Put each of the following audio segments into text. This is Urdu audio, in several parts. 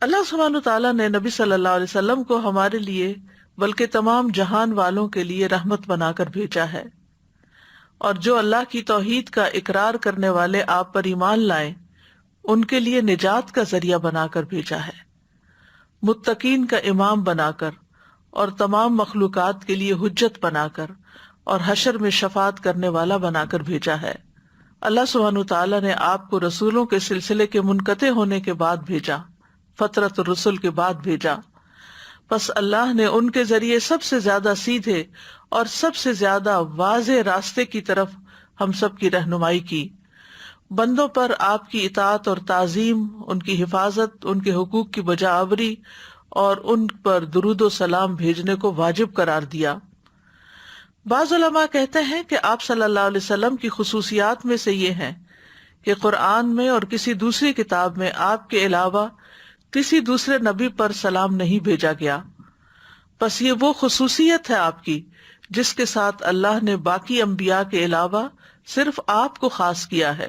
اللہ سبحانہ تعالیٰ نے نبی صلی اللہ علیہ وسلم کو ہمارے لیے بلکہ تمام جہان والوں کے لیے رحمت بنا کر بھیجا ہے، اور جو اللہ کی توحید کا اقرار کرنے والے آپ پر ایمان لائیں ان کے لیے نجات کا ذریعہ بنا کر بھیجا ہے، متقین کا امام بنا کر اور تمام مخلوقات کے لیے حجت بنا کر اور حشر میں شفاعت کرنے والا بنا کر بھیجا ہے۔ اللہ سبحانہ تعالیٰ نے آپ کو رسولوں کے سلسلے کے منقطع ہونے کے بعد بھیجا، فترۃ الرسل کے بعد بھیجا، پس اللہ نے ان کے ذریعے سب سے زیادہ سیدھے اور سب سے زیادہ واضح راستے کی طرف ہم سب کی رہنمائی کی۔ بندوں پر آپ کی اطاعت اور تعظیم، ان کی حفاظت، ان کے حقوق کی بجا آوری اور ان پر درود و سلام بھیجنے کو واجب قرار دیا۔ بعض علماء کہتے ہیں کہ آپ صلی اللہ علیہ وسلم کی خصوصیات میں سے یہ ہیں کہ قرآن میں اور کسی دوسری کتاب میں آپ کے علاوہ کسی دوسرے نبی پر سلام نہیں بھیجا گیا، بس یہ وہ خصوصیت ہے آپ کی جس کے ساتھ اللہ نے باقی انبیاء کے علاوہ صرف آپ کو خاص کیا ہے۔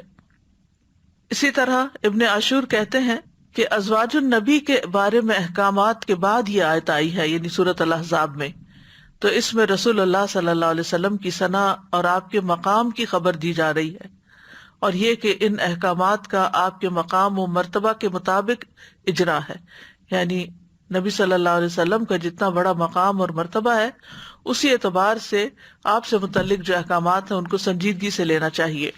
اسی طرح ابن عاشور کہتے ہیں کہ ازواج النبی کے بارے میں احکامات کے بعد یہ آیت آئی ہے، یعنی سورۃ الاحزاب میں، تو اس میں رسول اللہ صلی اللہ علیہ وسلم کی ثنا اور آپ کے مقام کی خبر دی جا رہی ہے، اور یہ کہ ان احکامات کا آپ کے مقام و مرتبہ کے مطابق اجرا ہے، یعنی نبی صلی اللہ علیہ وسلم کا جتنا بڑا مقام اور مرتبہ ہے اسی اعتبار سے آپ سے متعلق جو احکامات ہیں ان کو سنجیدگی سے لینا چاہیے۔